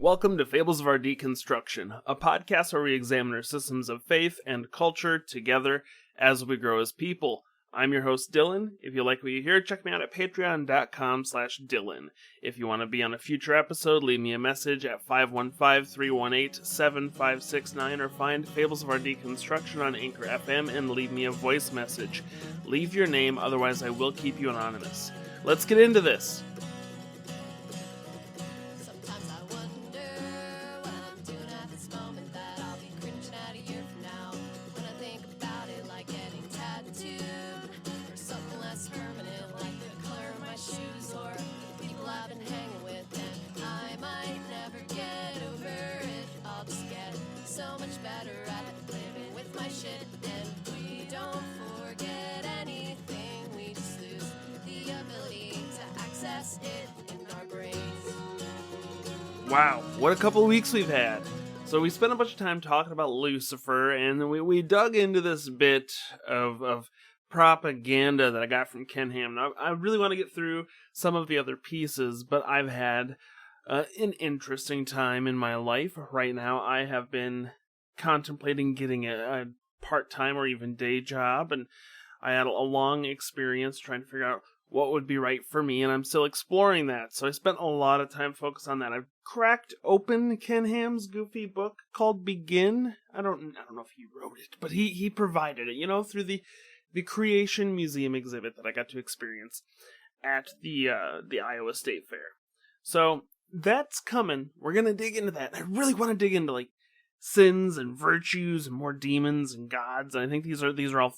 Welcome to Fables of Our Deconstruction, a podcast where we examine our systems of faith and culture together as we grow as people. I'm your host, Dylan. If you like what you hear, check me out at patreon.com/Dylan. If you want to be on a future episode, leave me a message at 515-318-7569 or find Fables of Our Deconstruction on Anchor FM and leave me a voice message. Leave your name, otherwise I will keep you anonymous. Let's get into this. Wow, what a couple of weeks we've had. So we spent a bunch of time talking about Lucifer, and we dug into this bit of propaganda that I got from Ken Ham. Now, I really want to get through some of the other pieces, but I've had an interesting time in my life. Right now, I have been contemplating getting a part-time or even day job, and I had a long experience trying to figure out what would be right for me, and I'm still exploring that. So I spent a lot of time focused on that. I've cracked open Ken Ham's goofy book called Begin. I don't know if he wrote it, but he provided it, through the Creation Museum exhibit that I got to experience at the Iowa State Fair. So that's coming. We're gonna dig into that. I really want to dig into sins and virtues and more demons and gods. And I think these are all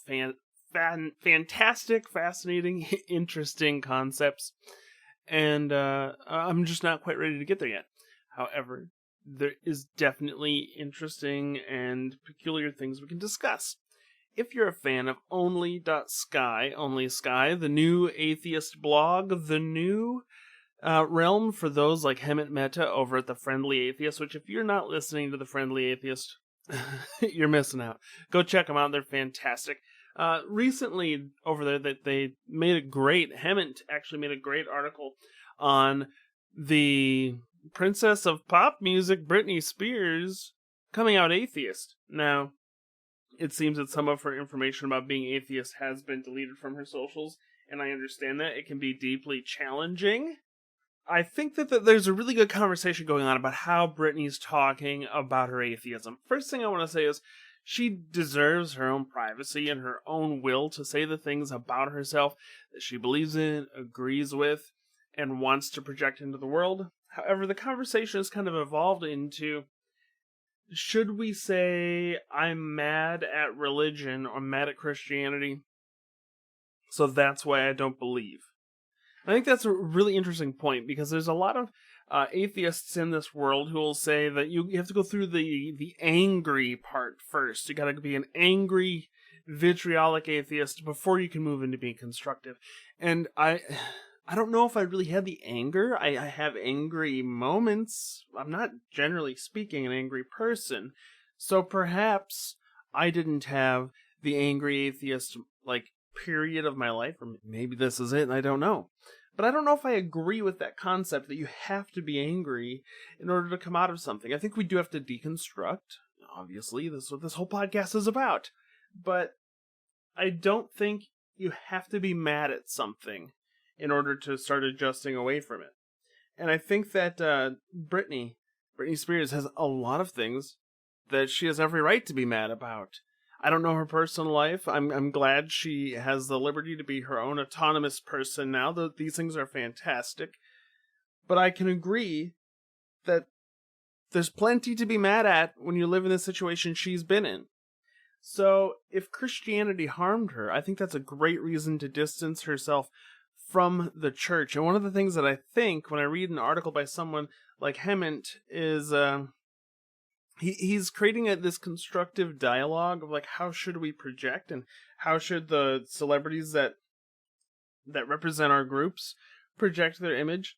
fantastic, fascinating, interesting concepts, and I'm just not quite ready to get there yet. However, there is definitely interesting and peculiar things we can discuss. If you're a fan of Only.sky, the new atheist blog, the new realm for those like Hemant Mehta over at The Friendly Atheist, which if you're not listening to The Friendly Atheist, you're missing out. Go check them out, they're fantastic. Recently over there that they made Hemant actually made a great article on the princess of pop music, Britney Spears, coming out atheist. Now, it seems that some of her information about being atheist has been deleted from her socials, and I understand that. It can be deeply challenging. I think that there's a really good conversation going on about how Britney's talking about her atheism. First thing I want to say is, she deserves her own privacy and her own will to say the things about herself that she believes in, agrees with, and wants to project into the world. However, the conversation has kind of evolved into, should we say I'm mad at religion or mad at Christianity, so that's why I don't believe? I think that's a really interesting point, because there's a lot of atheists in this world who will say that you have to go through the angry part first. You gotta be an angry, vitriolic atheist before you can move into being constructive. And I don't know if I really had the anger. I have angry moments. I'm not, generally speaking, an angry person. So perhaps I didn't have the angry atheist, period of my life, or maybe this is it, and I don't know. But I don't know if I agree with that concept that you have to be angry in order to come out of something. I think we do have to deconstruct. Obviously, this is what this whole podcast is about. But I don't think you have to be mad at something in order to start adjusting away from it. And I think that Britney Spears has a lot of things that she has every right to be mad about. I don't know her personal life. I'm glad she has the liberty to be her own autonomous person now. These things are fantastic. But I can agree that there's plenty to be mad at when you live in the situation she's been in. So if Christianity harmed her, I think that's a great reason to distance herself from the church. And one of the things that I think when I read an article by someone like Hemant is he's creating this constructive dialogue of how should we project, and how should the celebrities that represent our groups project their image.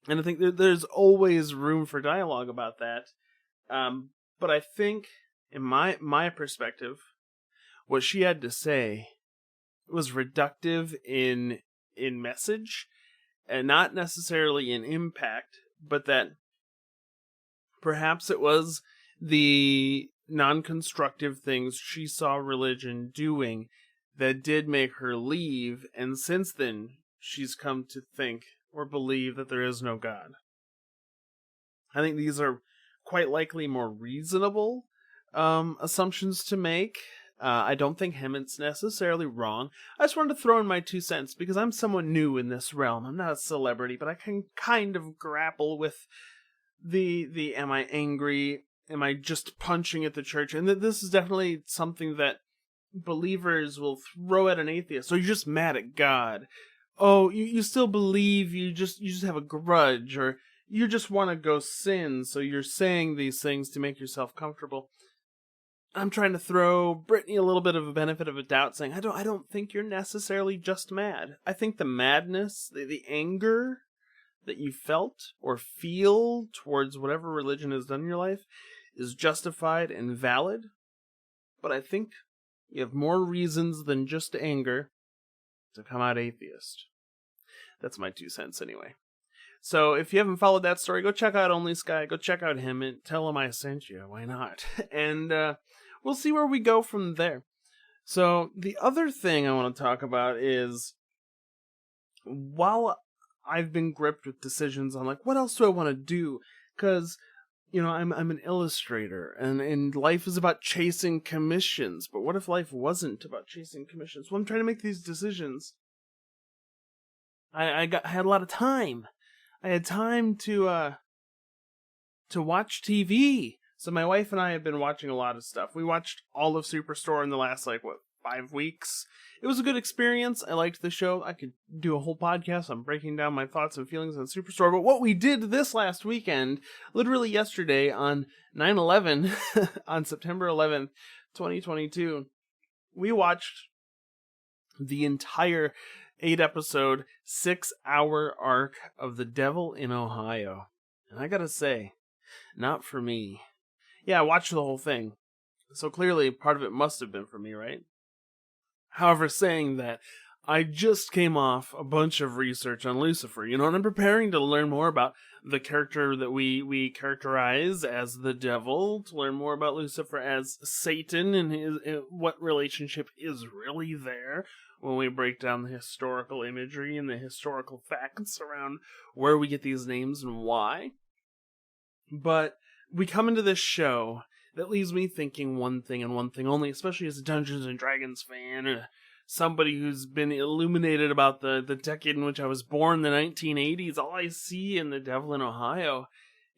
And I think there's always room for dialogue about that. But I think, in my perspective, what she had to say was reductive in message, and not necessarily in impact, but that Perhaps it was the non-constructive things she saw religion doing that did make her leave, and since then she's come to think or believe that there is no God. I think these are quite likely more reasonable assumptions to make. I don't think Hemmett's necessarily wrong. I just wanted to throw in my 2 cents because I'm someone new in this realm. I'm not a celebrity, but I can kind of grapple with the am I angry? Am I just punching at the church? And this is definitely something that believers will throw at an atheist. So you're just mad at God. Oh, you still believe, you just have a grudge, or you just want to go sin, so you're saying these things to make yourself comfortable. I'm trying to throw Brittany a little bit of a benefit of a doubt, saying I don't think you're necessarily just mad. I think the madness, the anger that you felt or feel towards whatever religion has done in your life is justified and valid. But I think you have more reasons than just anger to come out atheist. That's my 2 cents anyway. So if you haven't followed that story, go check out Only Sky, go check out him, and tell him I sent you. Why not? And we'll see where we go from there. So the other thing I want to talk about is, while I've been gripped with decisions on like, what else do I want to do? Because, I'm an illustrator, and life is about chasing commissions. But what if life wasn't about chasing commissions? Well, I'm trying to make these decisions. I had a lot of time. I had time to watch TV. So my wife and I have been watching a lot of stuff. We watched all of Superstore in the last 5 weeks. It was a good experience. I liked the show. I could do a whole podcast on breaking down my thoughts and feelings on Superstore. But what we did this last weekend, literally yesterday on 9/11, on September 11th, 2022, we watched the entire 8-episode, 6-hour arc of The Devil in Ohio. And I gotta say, not for me. Yeah, I watched the whole thing. So clearly part of it must have been for me, right? However, saying that, I just came off a bunch of research on Lucifer, and I'm preparing to learn more about the character that we characterize as the devil, to learn more about Lucifer as Satan and what relationship is really there when we break down the historical imagery and the historical facts around where we get these names and why. But we come into this show that leaves me thinking one thing and one thing only, especially as a Dungeons & Dragons fan, somebody who's been illuminated about the decade in which I was born, the 1980s. All I see in The Devil in Ohio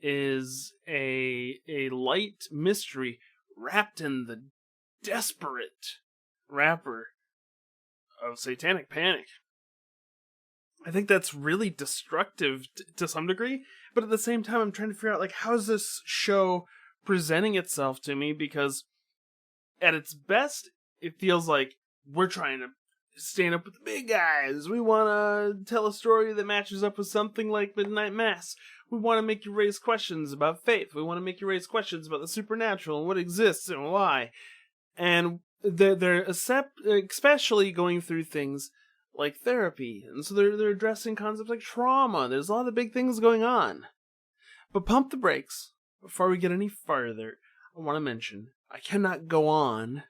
is a light mystery wrapped in the desperate wrapper of satanic panic. I think that's really destructive to some degree, but at the same time I'm trying to figure out how is this show presenting itself to me, because at its best it feels like we're trying to stand up with the big guys. We want to tell a story that matches up with something like Midnight Mass. We want to make you raise questions about faith. We want to make you raise questions about the supernatural and what exists and why. And they're especially going through things like therapy, and so they're addressing concepts like trauma. There's a lot of big things going on. But pump the brakes. Before we get any farther, I want to mention, I cannot go on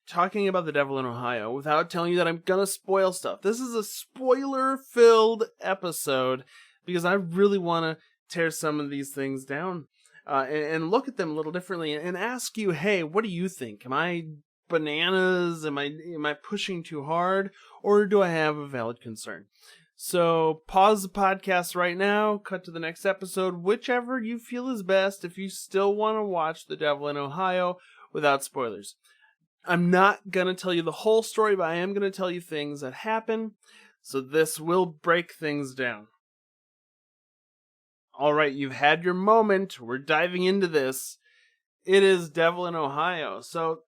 talking about The Devil in Ohio without telling you that I'm gonna spoil stuff. This is a spoiler-filled episode, because I really want to tear some of these things down and look at them a little differently and ask you, hey, what do you think? Am I bananas? Am I pushing too hard? Or do I have a valid concern? So pause the podcast right now, cut to the next episode, whichever you feel is best, if you still want to watch The Devil in Ohio without spoilers. I'm not going to tell you the whole story, but I am going to tell you things that happen, so this will break things down. Alright, you've had your moment, we're diving into this. It is Devil in Ohio. So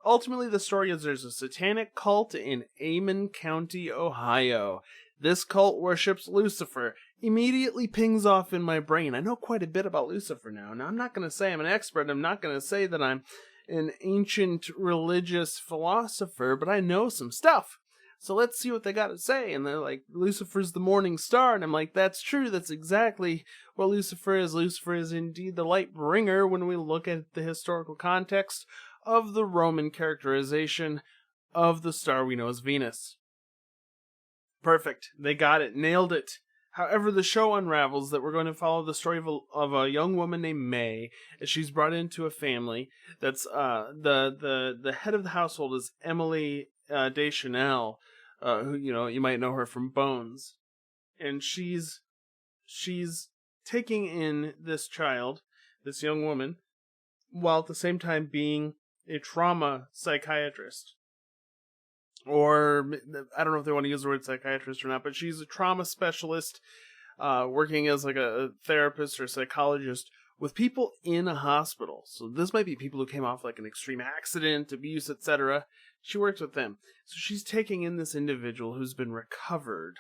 ultimately the story is there's a satanic cult in Amon County, Ohio. This cult worships Lucifer. Immediately pings off in my brain. I know quite a bit about Lucifer now. Now, I'm not going to say I'm an expert. I'm not going to say that I'm an ancient religious philosopher, but I know some stuff. So let's see what they got to say. And they're like, Lucifer's the morning star. And I'm like, that's true. That's exactly what Lucifer is. Lucifer is indeed the light bringer when we look at the historical context of the Roman characterization of the star we know as Venus. Perfect. They got it. Nailed it. However, the show unravels that we're going to follow the story of a young woman named May as she's brought into a family that's the head of the household is Emily Deschanel, who you might know her from Bones, and she's taking in this child, this young woman, while at the same time being a trauma psychiatrist. Or, I don't know if they want to use the word psychiatrist or not, but she's a trauma specialist working as like a therapist or psychologist with people in a hospital. So this might be people who came off like an extreme accident, abuse, etc. She works with them. So she's taking in this individual who's been recovered,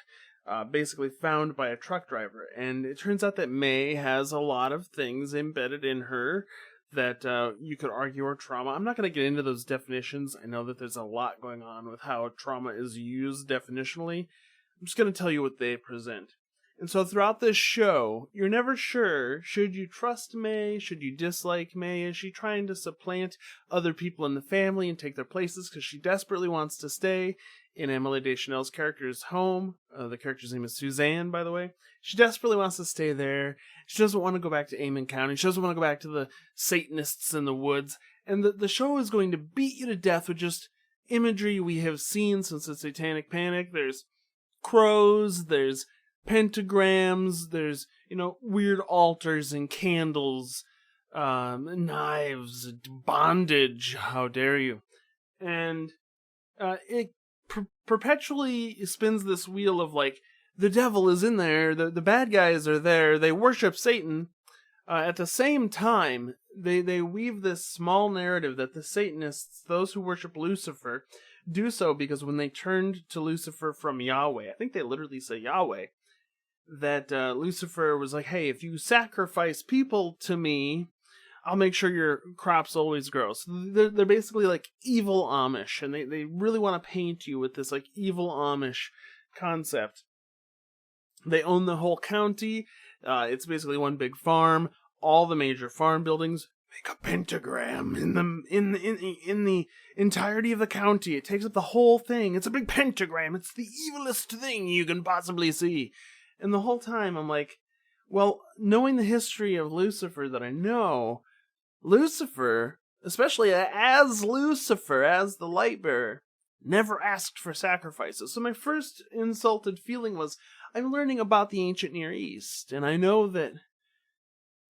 basically found by a truck driver. And it turns out that May has a lot of things embedded in her that you could argue are trauma. I'm not going to get into those definitions. I know that there's a lot going on with how trauma is used definitionally. I'm just going to tell you what they present. And so throughout this show, you're never sure, should you trust May? Should you dislike May? Is she trying to supplant other people in the family and take their places because she desperately wants to stay in Emily Deschanel's character's home? The character's name is Suzanne, by the way. She desperately wants to stay there. She doesn't want to go back to Amen County. She doesn't want to go back to the Satanists in the woods. And the show is going to beat you to death with just imagery we have seen since the Satanic Panic. There's crows, there's pentagrams, there's, weird altars and candles, knives, bondage, how dare you. And it perpetually spins this wheel of like, the devil is in there, the bad guys are there, they worship Satan. At the same time, they weave this small narrative that the Satanists, those who worship Lucifer, do so because when they turned to Lucifer from Yahweh, I think they literally say Yahweh, that Lucifer was like, hey, if you sacrifice people to me, I'll make sure your crops always grow. So they're basically like evil Amish, and they really want to paint you with this like evil Amish concept. They own the whole county. It's basically one big farm. All the major farm buildings make a pentagram in the entirety of the county. It takes up the whole thing. It's a big pentagram. It's the evilest thing you can possibly see. And the whole time I'm like, well, knowing the history of Lucifer that I know, Lucifer, especially as Lucifer, as the light bearer, never asked for sacrifices. So my first insulted feeling was, I'm learning about the ancient Near East, and I know that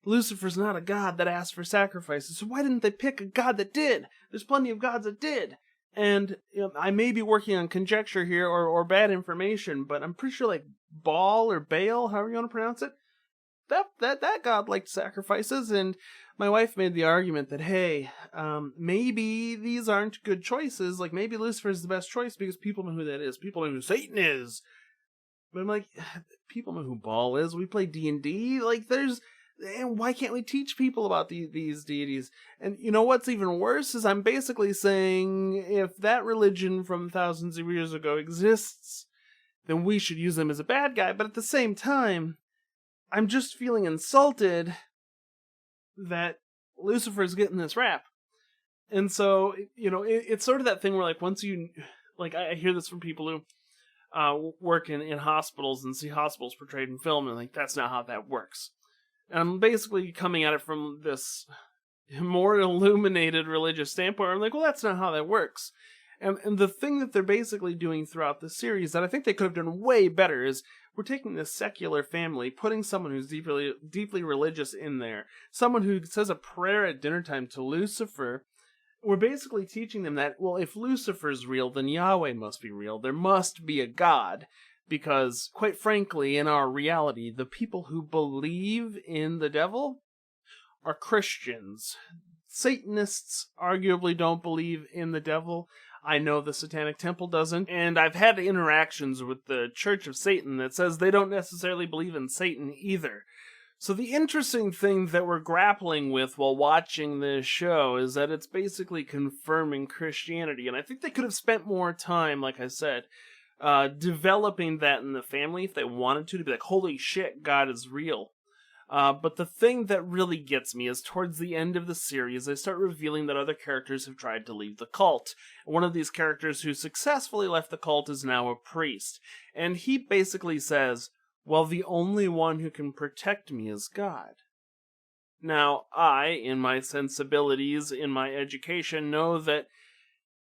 Lucifer's not a god that asked for sacrifices, so why didn't they pick a god that did? There's plenty of gods that did. And I may be working on conjecture here or bad information, but I'm pretty sure like Baal or Baal, however you want to pronounce it, that god liked sacrifices. And my wife made the argument that, hey, maybe these aren't good choices. Like maybe Lucifer's the best choice because people know who that is. People know who Satan is. But I'm like, people know who Baal is. We play D&D. Like and why can't we teach people about these deities? And you know what's even worse is I'm basically saying if that religion from thousands of years ago exists, then we should use them as a bad guy. But at the same time, I'm just feeling insulted that Lucifer's getting this rap. And so, it's sort of that thing where like once you, like I hear this from people who work in hospitals and see hospitals portrayed in film and like, that's not how that works. And I'm basically coming at it from this more illuminated religious standpoint. I'm like, well, that's not how that works. And the thing that they're basically doing throughout the series that I think they could have done way better is we're taking this secular family, putting someone who's deeply religious in there, someone who says a prayer at dinner time to Lucifer. We're basically teaching them that, well, if Lucifer's real, then Yahweh must be real. There must be a God. Because, quite frankly, in our reality, the people who believe in the devil are Christians. Satanists arguably don't believe in the devil. I know the Satanic Temple doesn't. And I've had interactions with the Church of Satan that says they don't necessarily believe in Satan either. So the interesting thing that we're grappling with while watching this show is that it's basically confirming Christianity. And I think they could have spent more time, like I said, developing that in the family if they wanted to be like, holy shit, God is real. But the thing that really gets me is towards the end of the series, they start revealing that other characters have tried to leave the cult. One of these characters who successfully left the cult is now a priest. And he basically says, well, the only one who can protect me is God. Now, I, in my sensibilities, in my education, know that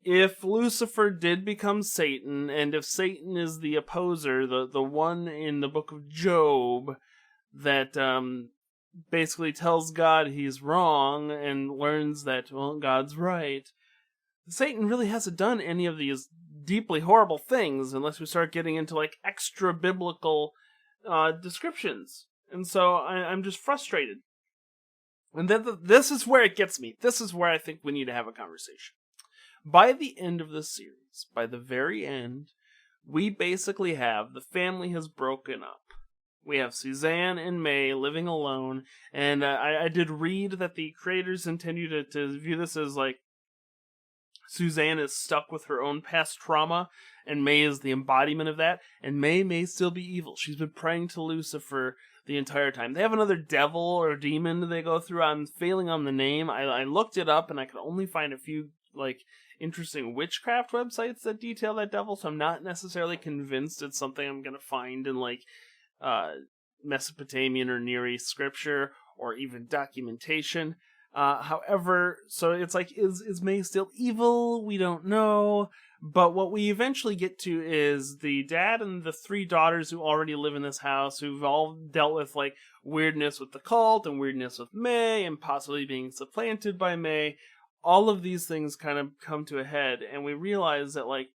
if Lucifer did become Satan, and if Satan is the opposer, the one in the book of Job, that basically tells God he's wrong and learns that, well, God's right. Satan really hasn't done any of these deeply horrible things unless we start getting into like extra biblical descriptions. And so I'm just frustrated. And then this is where it gets me. This is where I think we need to have a conversation. By the end of the series, by the very end, we basically have the family has broken up. We have Suzanne and May living alone, and I did read that the creators intended to view this as like Suzanne is stuck with her own past trauma, and May is the embodiment of that, and May may still be evil. She's been praying to Lucifer the entire time. They have another devil or demon they go through. I'm failing on the name. I looked it up, and I could only find a few like interesting witchcraft websites that detail that devil, so I'm not necessarily convinced it's something I'm going to find in like Mesopotamian or Near East scripture or even documentation. However, so it's like, is May still evil? We don't know. But what we eventually get to is the dad and the three daughters who already live in this house, who've all dealt with like weirdness with the cult and weirdness with May and possibly being supplanted by May. All of these things kind of come to a head, and we realize that like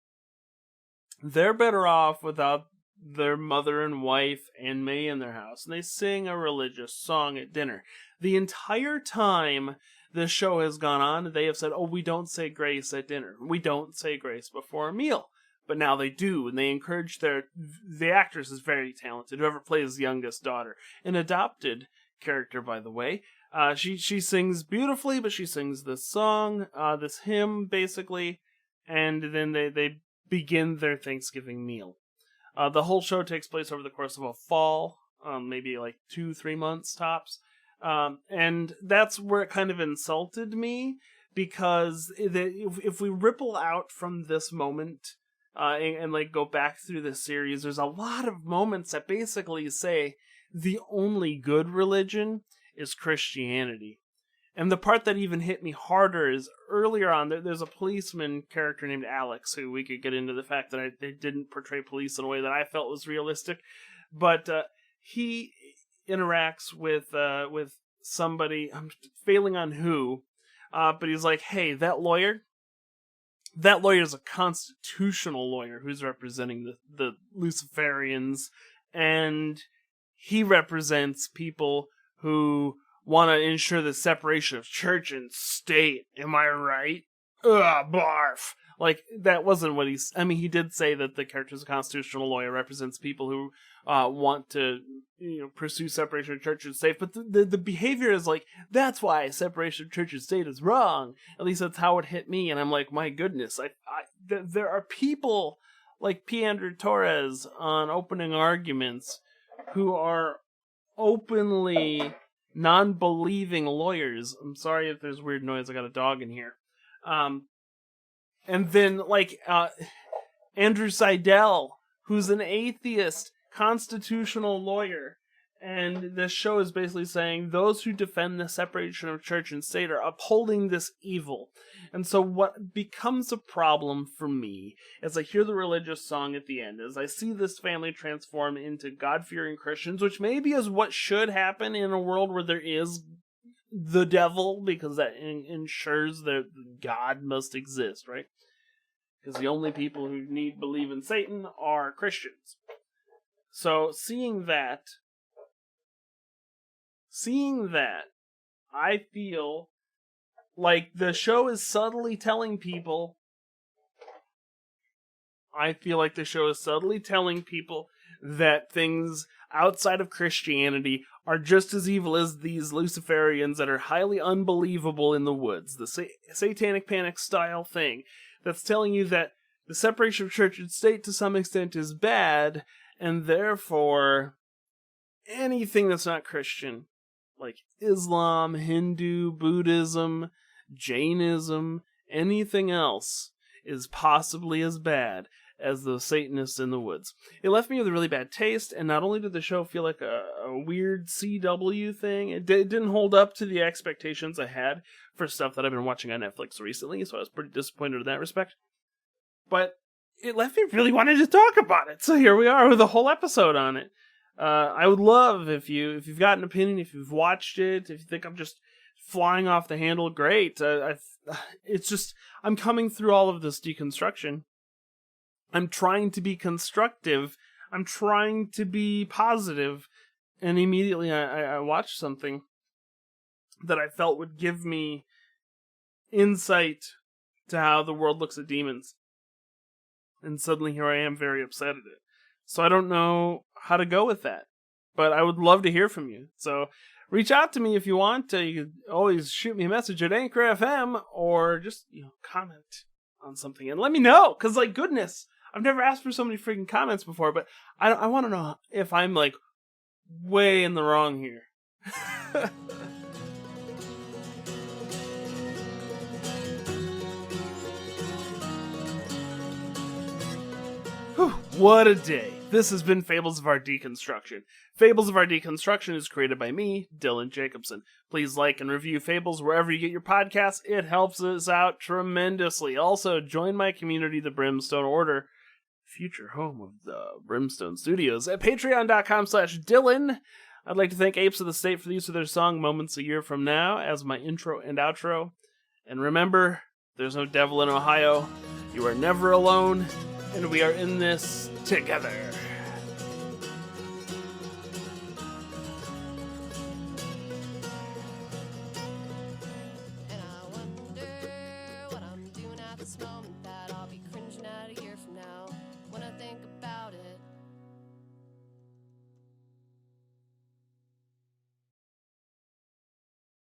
they're better off without their mother and wife and May in their house, and they sing a religious song at dinner. The entire time this show has gone on, they have said, oh, we don't say grace at dinner. We don't say grace before a meal. But now they do, and they encourage the actress is very talented, whoever plays the youngest daughter. An adopted character, by the way. She sings beautifully, but she sings this song, this hymn, basically, and then they begin their Thanksgiving meal. The whole show takes place over the course of a fall, maybe like 2-3 months tops. And that's where it kind of insulted me, because if we ripple out from this moment and like go back through the series, there's a lot of moments that basically say the only good religion is Christianity. And the part that even hit me harder is earlier on, there's a policeman character named Alex, who we could get into the fact that they didn't portray police in a way that I felt was realistic. But he interacts with somebody, I'm failing on who, but he's like, hey, that lawyer's a constitutional lawyer who's representing the Luciferians, and he represents people who want to ensure the separation of church and state. Am I right? Ugh, barf. Like, that wasn't what he did say that the character's a constitutional lawyer, represents people who want to, pursue separation of church and state. But the behavior is like, that's why separation of church and state is wrong. At least that's how it hit me. And I'm like, my goodness, there are people like P. Andrew Torres on Opening Arguments who are openly non-believing lawyers. I'm sorry if there's weird noise. I got a dog in here. And then, like, Andrew Seidel, who's an atheist constitutional lawyer. And this show is basically saying those who defend the separation of church and state are upholding this evil. And so what becomes a problem for me as I hear the religious song at the end, as I see this family transform into God-fearing Christians, which maybe is what should happen in a world where there is the devil, because that ensures that God must exist, right? Because the only people who need believe in Satan are Christians. So seeing that, I feel like the show is subtly telling people that things outside of Christianity are just as evil as these Luciferians that are highly unbelievable in the woods. The satanic panic style thing that's telling you that the separation of church and state to some extent is bad, and therefore anything that's not Christian, like Islam, Hindu, Buddhism, Jainism, anything else, is possibly as bad as the Satanists in the woods. It left me with a really bad taste, and not only did the show feel like a weird CW thing, it didn't hold up to the expectations I had for stuff that I've been watching on Netflix recently, so I was pretty disappointed in that respect. But it left me really wanting to talk about it, so here we are with a whole episode on it. I would love if you've got an opinion, if you've watched it, if you think I'm just flying off the handle, great. It's just, I'm coming through all of this deconstruction. I'm trying to be constructive. I'm trying to be positive. And immediately I watched something that I felt would give me insight to how the world looks at demons. And suddenly here I am very upset at it. So I don't know how to go with that. But I would love to hear from you. So reach out to me if you want. You can always shoot me a message at Anchor FM or just, comment on something and let me know. Because, goodness, I've never asked for so many freaking comments before, but I want to know if I'm, way in the wrong here. Whew, what a day. This has been Fables of Our Deconstruction. Fables of Our Deconstruction is created by me, Dylan Jacobson. Please like and review Fables wherever you get your podcasts. It helps us out tremendously. Also, join my community, the Brimstone Order, future home of the Brimstone Studios, at patreon.com/Dylan. I'd like to thank Apes of the State for the use of their song Moments a Year From Now as my intro and outro. And remember, there's no devil in Ohio. You are never alone, and we are in this together.